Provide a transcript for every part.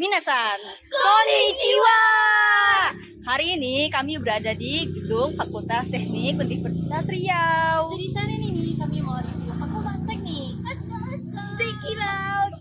Minasan, konnichiwa! Hari ini kami berada di gedung Fakultas Teknik Universitas Riau. Jadi sana nih kami mau review Fakultas Teknik. Let's go, let's go. Check it out.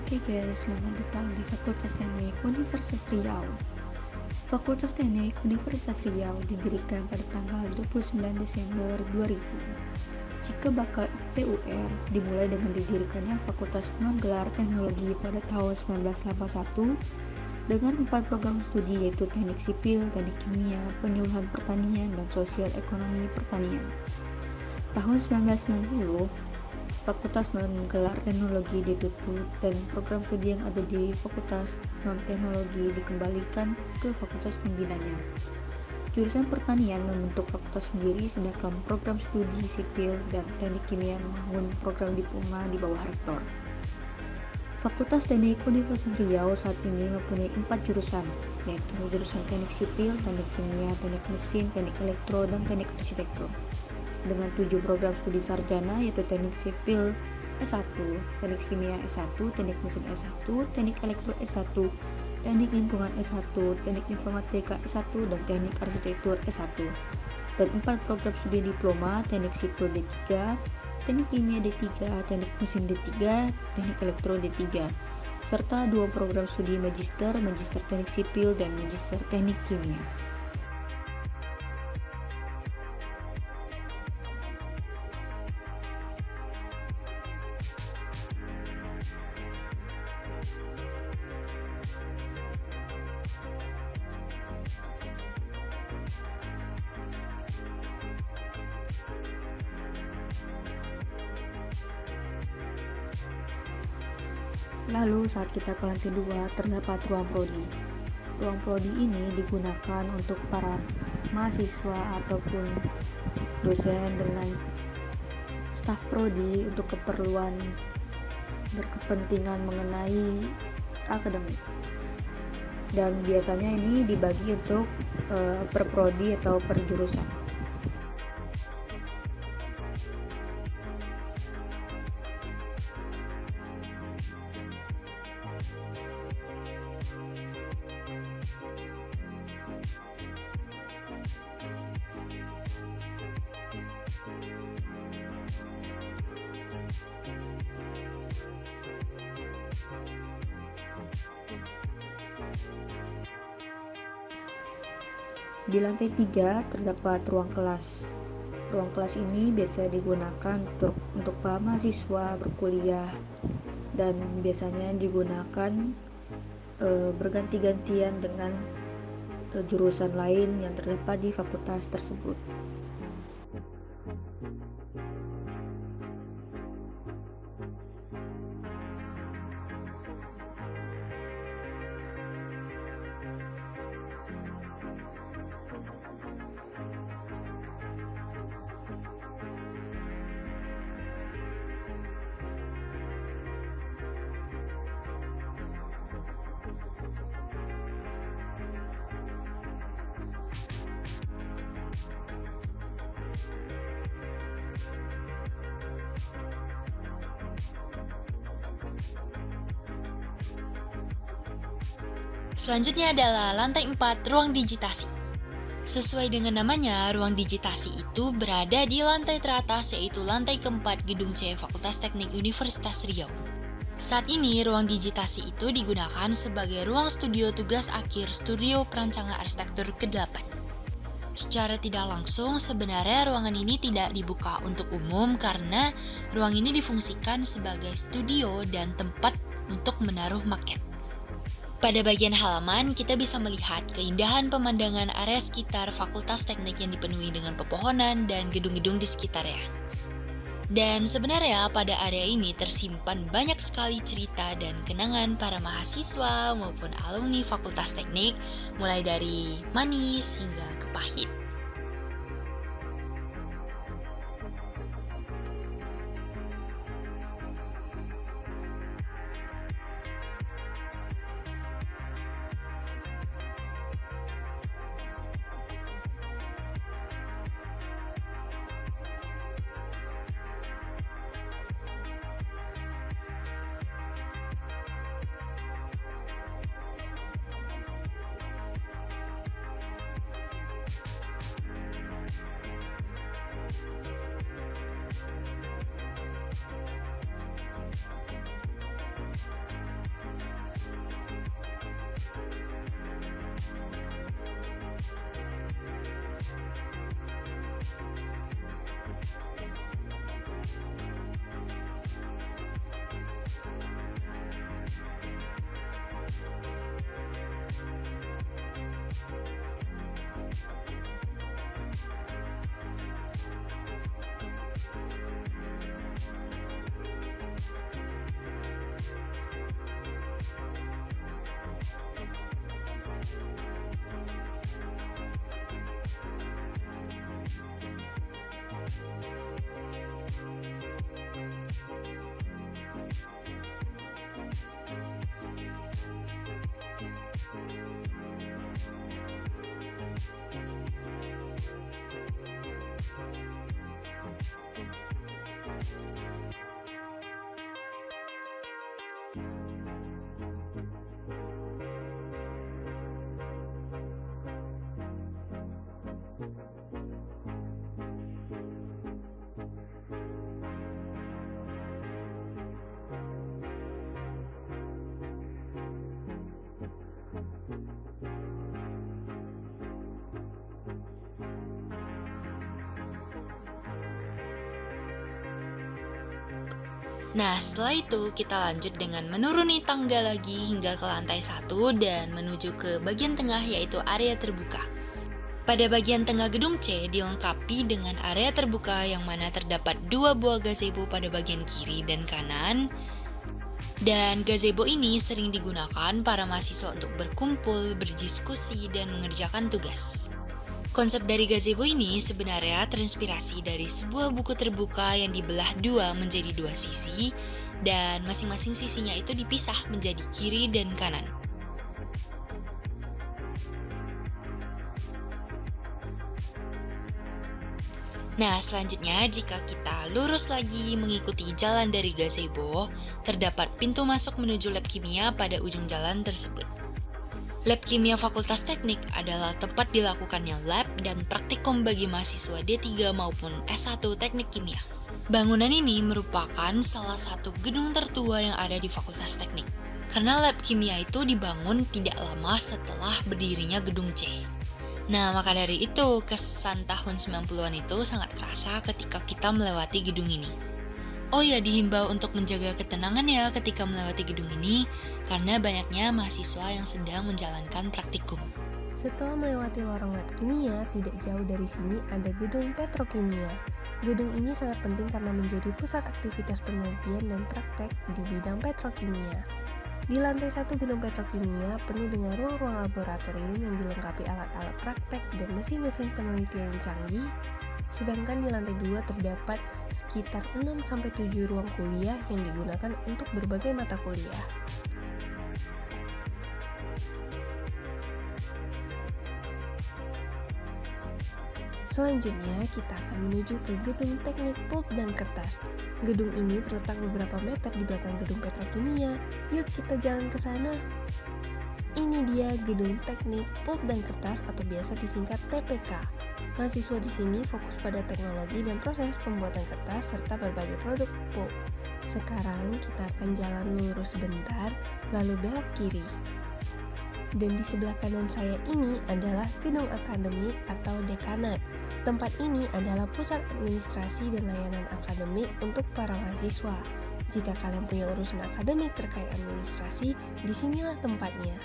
Oke guys, selamat datang di Fakultas Teknik Universitas Riau. Fakultas Teknik Universitas Riau didirikan pada tanggal 29 Desember 2000. Jika bakal FTUR dimulai dengan didirikannya Fakultas Non-Gelar Teknologi pada tahun 1981 dengan 4 program studi yaitu Teknik Sipil, Teknik Kimia, Penyuluhan Pertanian, dan Sosial Ekonomi Pertanian. Tahun 1990, Fakultas Non-Gelar Teknologi ditutup dan program studi yang ada di Fakultas Non-Teknologi dikembalikan ke fakultas pembinanya. Jurusan Pertanian membentuk fakultas sendiri, sedangkan program studi Sipil dan Teknik Kimia membangun program diploma di bawah rektor. Fakultas Teknik Universitas Riau saat ini mempunyai 4 jurusan, yaitu jurusan Teknik Sipil, Teknik Kimia, Teknik Mesin, Teknik Elektro, dan Teknik Arsitektur. Dengan 7 program studi sarjana yaitu Teknik Sipil S1, Teknik Kimia S1, Teknik Mesin S1, Teknik Elektro S1, Teknik Lingkungan S1, Teknik Informatika S1, dan Teknik Arsitektur S1. Dan 4 program studi diploma Teknik Sipil D3, Teknik Kimia D3, Teknik Mesin D3, Teknik Elektro D3, serta 2 program studi Magister, Magister Teknik Sipil, dan Magister Teknik Kimia. Lalu saat kita ke lantai 2 terdapat ruang prodi. Ruang prodi ini digunakan untuk para mahasiswa ataupun dosen dengan staf prodi untuk keperluan berkepentingan mengenai akademik. Dan biasanya ini dibagi untuk per prodi atau per jurusan. Di lantai 3 terdapat ruang kelas. Ruang kelas ini biasa digunakan untuk para mahasiswa berkuliah dan biasanya digunakan berganti-gantian dengan jurusan lain yang terdapat di fakultas tersebut. Selanjutnya adalah lantai 4, ruang digitasi. Sesuai dengan namanya, ruang digitasi itu berada di lantai teratas, yaitu lantai keempat gedung C Fakultas Teknik Universitas Riau. Saat ini, ruang digitasi itu digunakan sebagai ruang studio tugas akhir studio perancangan arsitektur ke-8. Secara tidak langsung, sebenarnya ruangan ini tidak dibuka untuk umum karena ruang ini difungsikan sebagai studio dan tempat untuk menaruh maket. Pada bagian halaman, kita bisa melihat keindahan pemandangan area sekitar Fakultas Teknik yang dipenuhi dengan pepohonan dan gedung-gedung di sekitarnya. Dan sebenarnya pada area ini tersimpan banyak sekali cerita dan kenangan para mahasiswa maupun alumni Fakultas Teknik, mulai dari manis hingga ke pahit. Nah, setelah itu kita lanjut dengan menuruni tangga lagi hingga ke lantai 1 dan menuju ke bagian tengah, yaitu area terbuka. Pada bagian tengah gedung C dilengkapi dengan area terbuka yang mana terdapat 2 buah gazebo pada bagian kiri dan kanan. Dan gazebo ini sering digunakan para mahasiswa untuk berkumpul, berdiskusi, dan mengerjakan tugas. Konsep dari gazebo ini sebenarnya terinspirasi dari sebuah buku terbuka yang dibelah dua menjadi 2 sisi, dan masing-masing sisinya itu dipisah menjadi kiri dan kanan. Nah, selanjutnya jika kita lurus lagi mengikuti jalan dari gazebo, terdapat pintu masuk menuju lab kimia pada ujung jalan tersebut. Lab Kimia Fakultas Teknik adalah tempat dilakukannya lab dan praktikum bagi mahasiswa D3 maupun S1 Teknik Kimia. Bangunan ini merupakan salah satu gedung tertua yang ada di Fakultas Teknik. Karena lab kimia itu dibangun tidak lama setelah berdirinya gedung C. Nah, maka dari itu kesan tahun 90-an itu sangat kerasa ketika kita melewati gedung ini. Oh ya, dihimbau untuk menjaga ketenangan ya ketika melewati gedung ini, karena banyaknya mahasiswa yang sedang menjalankan praktikum. Setelah melewati lorong lab kimia, tidak jauh dari sini ada gedung petrokimia. Gedung ini sangat penting karena menjadi pusat aktivitas penelitian dan praktek di bidang petrokimia. Di lantai 1 gedung petrokimia penuh dengan ruang-ruang laboratorium yang dilengkapi alat-alat praktek dan mesin-mesin penelitian yang canggih. Sedangkan di lantai 2 terdapat sekitar 6-7 ruang kuliah yang digunakan untuk berbagai mata kuliah. Selanjutnya, kita akan menuju ke gedung teknik pulp dan kertas. Gedung ini terletak beberapa meter di belakang gedung petrokimia. Yuk kita jalan ke sana. Ini dia Gedung Teknik Pulp dan Kertas atau biasa disingkat TPK. Mahasiswa di sini fokus pada teknologi dan proses pembuatan kertas serta berbagai produk pulp. Sekarang kita akan jalan lurus sebentar, lalu belok kiri. Dan di sebelah kanan saya ini adalah Gedung Akademik atau Dekanat. Tempat ini adalah pusat administrasi dan layanan akademik untuk para mahasiswa. Jika kalian punya urusan akademik terkait administrasi, disinilah tempatnya.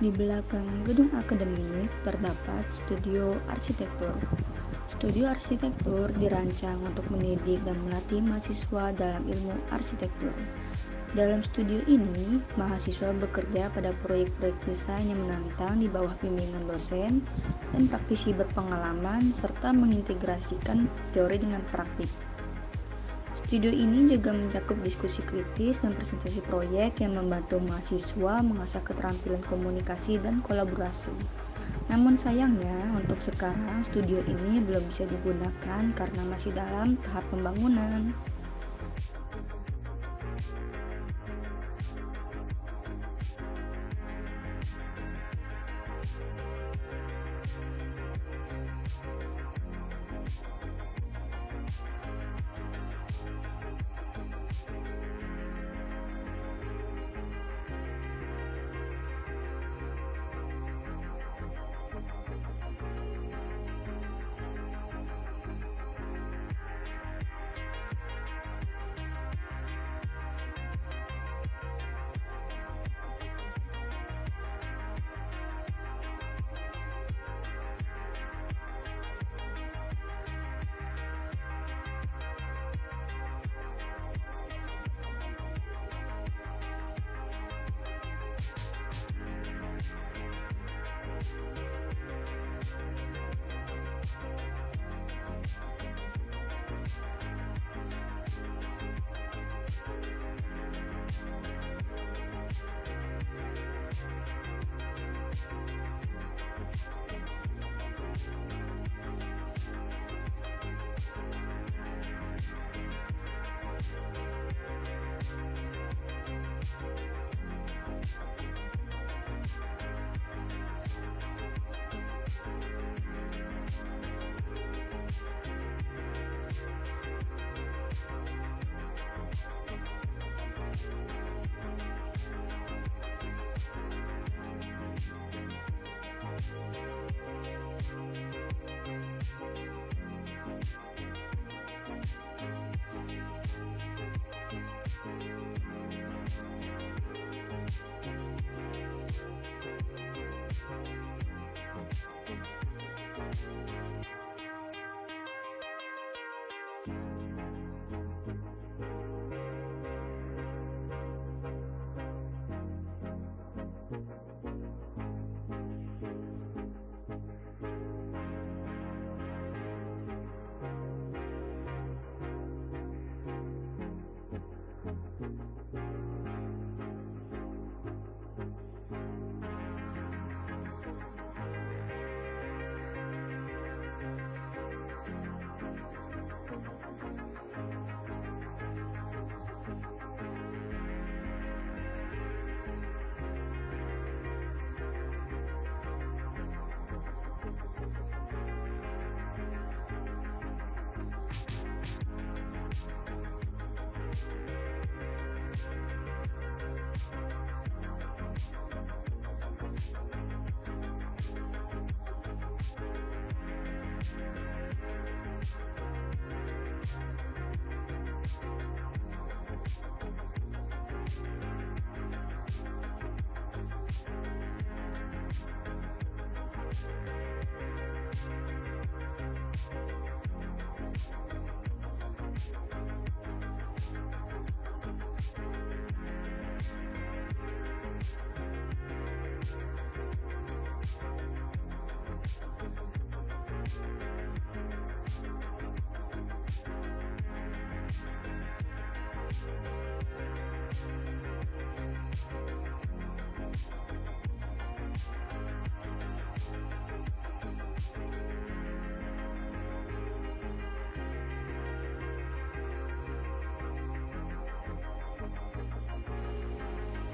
Di belakang gedung akademik terdapat studio arsitektur. Studio arsitektur dirancang untuk mendidik dan melatih mahasiswa dalam ilmu arsitektur. Dalam studio ini, mahasiswa bekerja pada proyek-proyek desain yang menantang di bawah bimbingan dosen dan praktisi berpengalaman serta mengintegrasikan teori dengan praktik. Studio ini juga mencakup diskusi kritis dan presentasi proyek yang membantu mahasiswa mengasah keterampilan komunikasi dan kolaborasi. Namun sayangnya, untuk sekarang studio ini belum bisa digunakan karena masih dalam tahap pembangunan.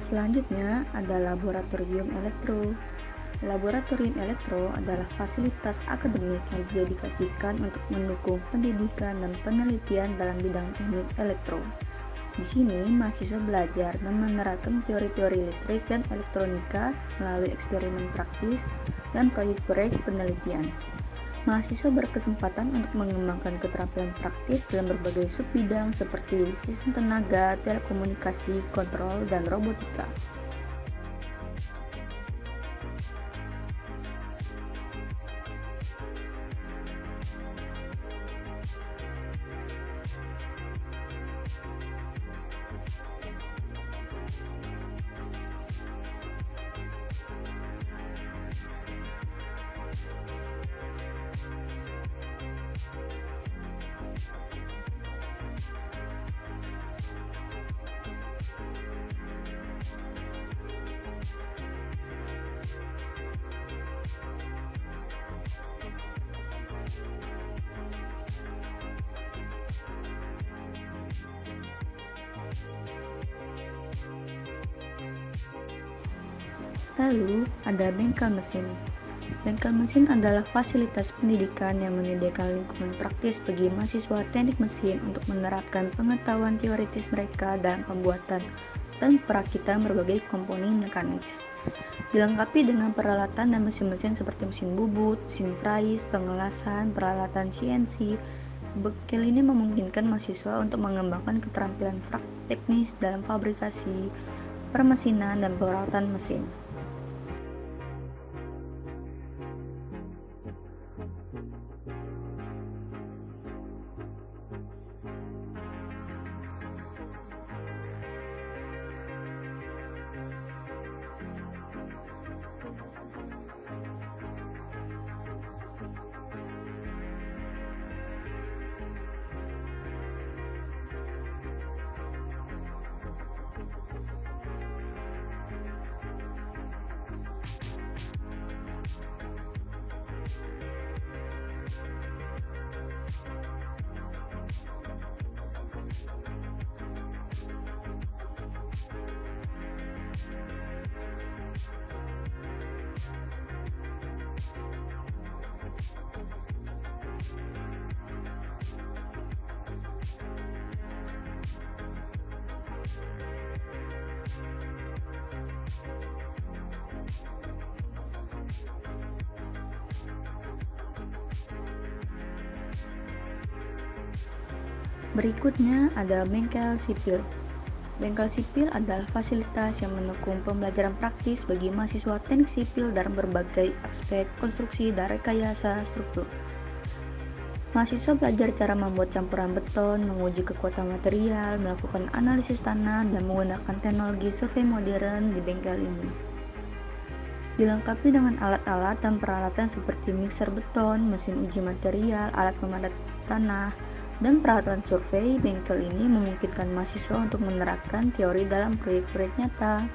Selanjutnya ada Laboratorium Elektro. Laboratorium Elektro adalah fasilitas akademik yang didedikasikan untuk mendukung pendidikan dan penelitian dalam bidang teknik elektro. Di sini, mahasiswa belajar dan menerapkan teori-teori listrik dan elektronika melalui eksperimen praktis dan proyek-proyek penelitian. Mahasiswa berkesempatan untuk mengembangkan keterampilan praktis dalam berbagai subbidang seperti sistem tenaga, telekomunikasi, kontrol, dan robotika. Lalu, ada bengkel mesin. Bengkel mesin adalah fasilitas pendidikan yang menyediakan lingkungan praktis bagi mahasiswa teknik mesin untuk menerapkan pengetahuan teoritis mereka dalam pembuatan dan perakitan berbagai komponen mekanis. Dilengkapi dengan peralatan dan mesin-mesin seperti mesin bubut, mesin fries, pengelasan, peralatan CNC. Bengkel ini memungkinkan mahasiswa untuk mengembangkan keterampilan teknis dalam fabrikasi, permesinan, dan perawatan mesin. Berikutnya ada bengkel sipil. Bengkel sipil adalah fasilitas yang mendukung pembelajaran praktis bagi mahasiswa teknik sipil dalam berbagai aspek konstruksi dan rekayasa struktur. Mahasiswa belajar cara membuat campuran beton, menguji kekuatan material, melakukan analisis tanah, dan menggunakan teknologi survei modern di bengkel ini. Dilengkapi dengan alat-alat dan peralatan seperti mixer beton, mesin uji material, alat pemadat tanah, dan peralatan survei, bengkel ini memungkinkan mahasiswa untuk menerapkan teori dalam proyek-proyek nyata.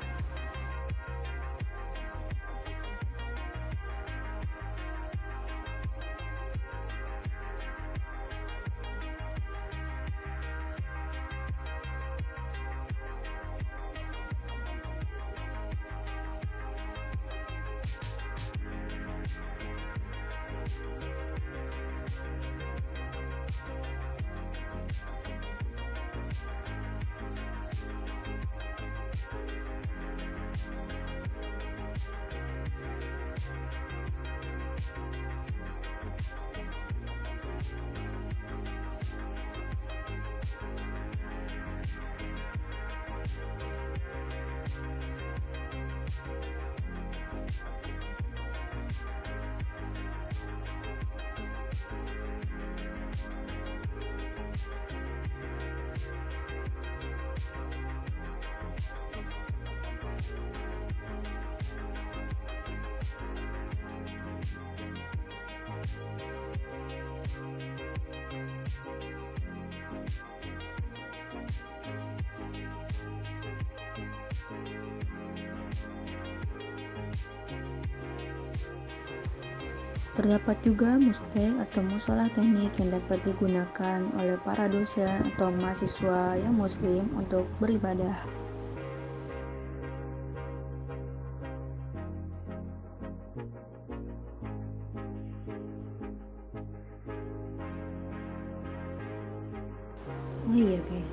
Terdapat juga mustek atau musola teknik yang dapat digunakan oleh para dosen atau mahasiswa yang muslim untuk beribadah.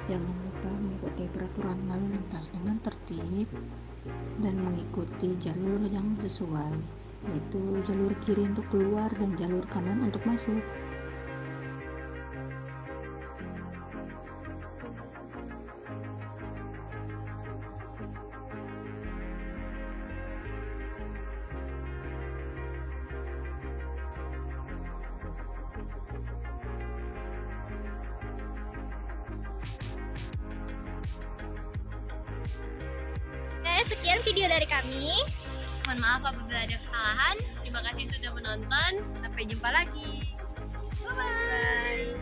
jangan lupa mengikuti peraturan lalu lintas dengan tertib dan mengikuti jalur yang sesuai, yaitu jalur kiri untuk keluar dan jalur kanan untuk masuk. Sekian video dari kami. Mohon maaf apabila ada kesalahan. Terima kasih sudah menonton. Sampai jumpa lagi. Bye-bye.